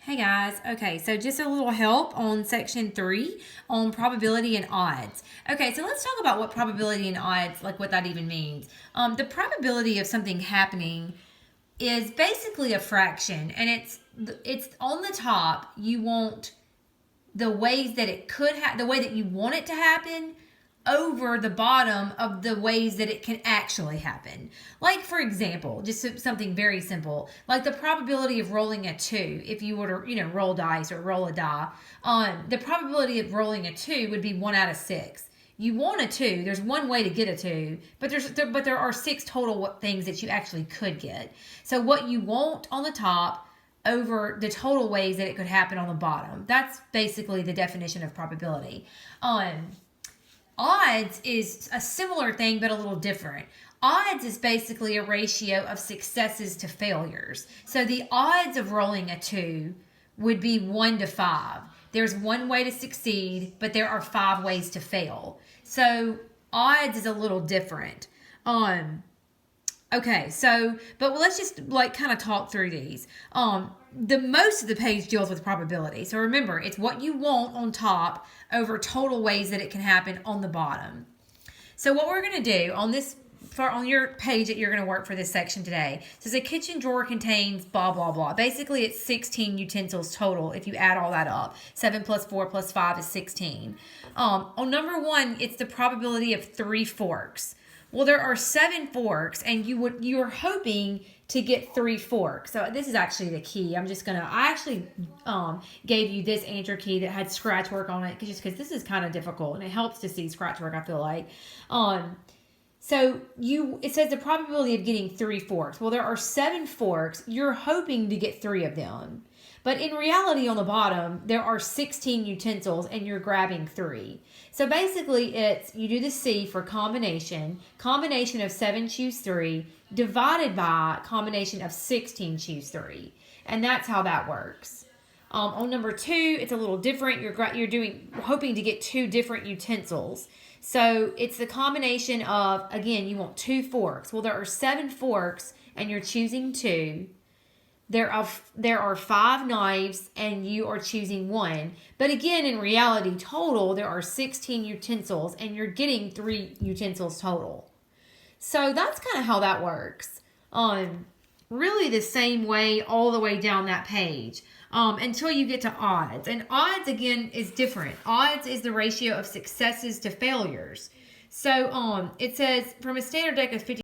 Hey guys, okay, so just a little help on section 3 on probability and odds. Okay, so let's talk about what probability and odds, like what that even means. The probability of something happening is basically a fraction, and it's on the top. You want the ways that it could the way that you want it to happen over the bottom of the ways that it can actually happen. Like, for example, just something very simple, like the probability of rolling a 2, if you were to, roll dice or roll a die, the probability of rolling a 2 would be 1 out of 6. You want a 2, there's one way to get a 2, but there are 6 total things that you actually could get. So what you want on the top over the total ways that it could happen on the bottom. That's basically the definition of probability. Odds is a similar thing, but a little different. Odds is basically a ratio of successes to failures. So the odds of rolling a 2 would be 1 to 5. There's one way to succeed, but there are 5 ways to fail. So odds is a little different. Okay, so, but let's just kind of talk through these. The most of the page deals with probability. So remember, it's what you want on top over total ways that it can happen on the bottom. So what we're going to do on your page that you're going to work for this section today, says a kitchen drawer contains blah, blah, blah. Basically, it's 16 utensils total if you add all that up. 7 plus 4 plus 5 is 16. On number 1, it's the probability of 3 forks. Well, there are 7 forks, and you're hoping to get 3 forks. So this is actually the key. I actually gave you this answer key that had scratch work on it, just because this is kind of difficult, and it helps to see scratch work, I feel like. So it says the probability of getting 3 forks. Well, there are 7 forks. You're hoping to get 3 of them. But in reality, on the bottom, there are 16 utensils, and you're grabbing 3. So basically, you do the C for combination. Combination of 7, choose 3, divided by combination of 16, choose 3. And that's how that works. On number 2, it's a little different. You're hoping to get 2 different utensils. So it's the combination of, again, you want 2 forks. Well, there are 7 forks, and you're choosing 2. There are 5 knives, and you are choosing 1. But again, in reality, total, there are 16 utensils, and you're getting 3 utensils total. So that's kind of how that works. Really the same way all the way down that page until you get to odds. And odds, again, is different. Odds is the ratio of successes to failures. So it says from a standard deck of 50